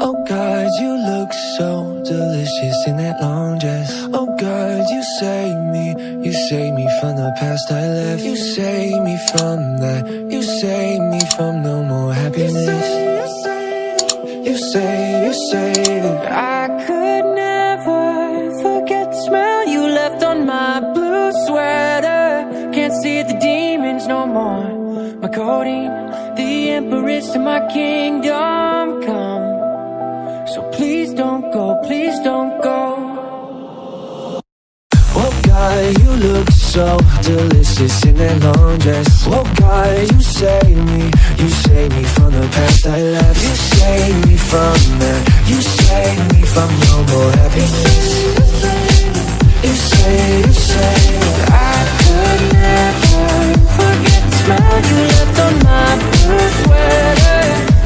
Oh God, you look so delicious in that long dress. Oh God, you save me from the past I left. You save me from that, you save me from no more happiness. You say that I could never forget the smell you left on my blue sweater. Can't see the demons no more. My codeine, the empress of my kingdom come. So please don't go, please don't go. Oh God, you look so delicious in that long dress. Oh God, you save me from the past I left. You save me from that, you save me from no more happiness. You say that I could never forget the smell you left on my blue sweater.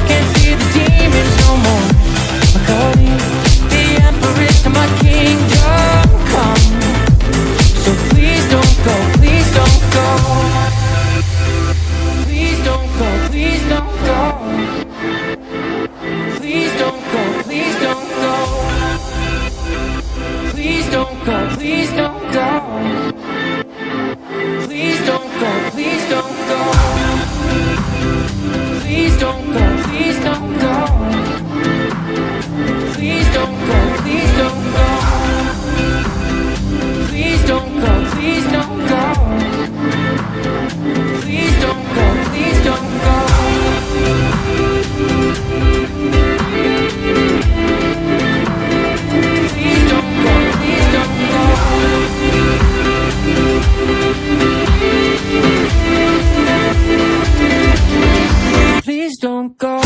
Can't see the demons no more. The empress of my kingdom come. So please don't go, please don't go. Please don't go, please don't go. Please don't go, please don't go. Please don't go, please don't go. Please don't go, please don't go. Please don't go, please don't go. Please don't go, please don't go. Please don't go, please don't go. Please don't go, please don't go. Please don't go, please don't go. Please don't go.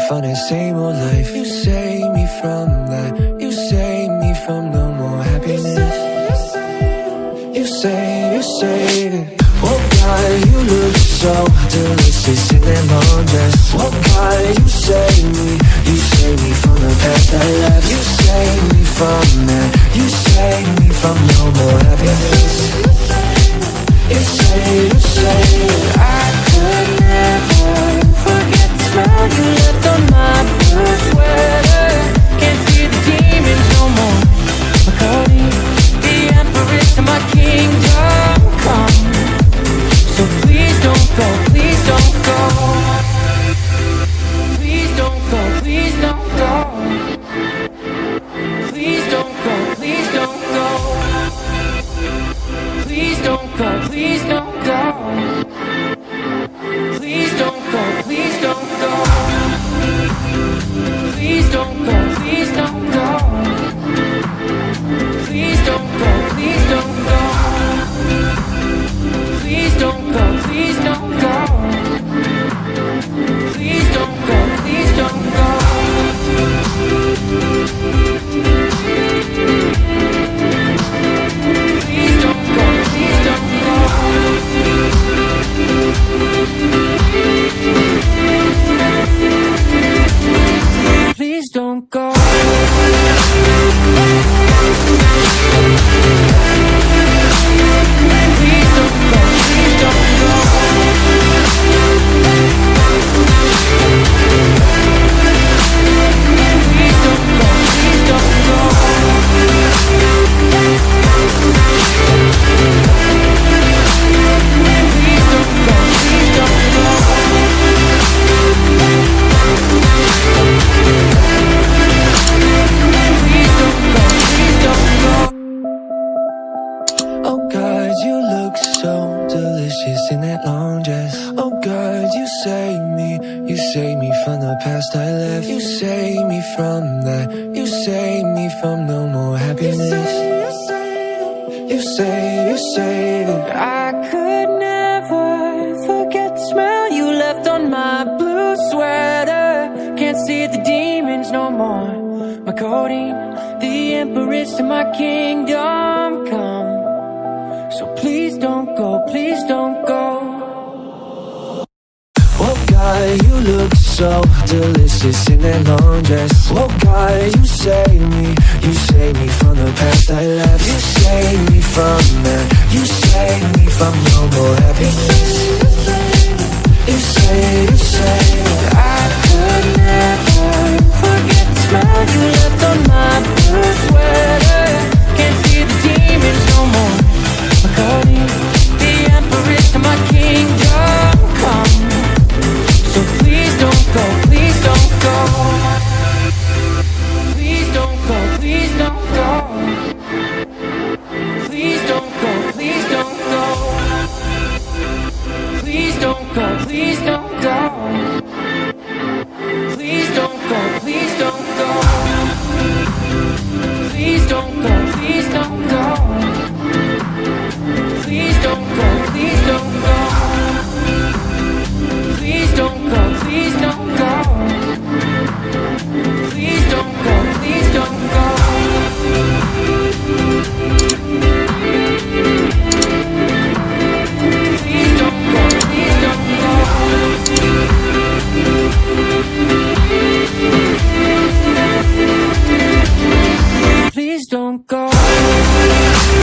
From the same old life, you save me from that. You save me from no more happiness. You say that. Oh God, you look so delicious in that long dress. Oh God, you save me from the past I left. You save me from that. You save me from no more happiness. You say that I could never forget the smell you left on my blue sweater. Can't see the demons no more. My codeine, the empress of my kingdom come. So please don't go, please don't go. Please don't go, please don't go. Please don't go, please don't go. Please don't go, please don't go. Please don't go, please don't go. Please don't go, please don't go. Please don't go, please don't go. Please don't go, please don't go. Please don't go, please don't go. Please don't go, please don't go. Please don't go. Please don't go, please don't go. Please don't go, please don't go. Please don't go, please don't go. Please don't go, please don't go. Oh God, you look so delicious in that long dress. Oh God, you save me from the past I left. You save me from that, you save me from no more happiness. You say that I could never forget the smell you left on my blue sweater. Can't see the demons no more. My codeine, the empress of my kingdom come. So please so delicious in that long dress. Oh God, you save me from the past I left. You save me from that, you save me from no more happiness. You say I could never forget the smile you left on my blue sweater. Can't see the demons no more. I call you the empress to my kingdom come. So please don't go, please don't go. Please don't go, please don't go. Please don't go, please don't go. Please don't go, please don't go. Please don't go, please don't go. Please don't go, please don't go. Please don't go.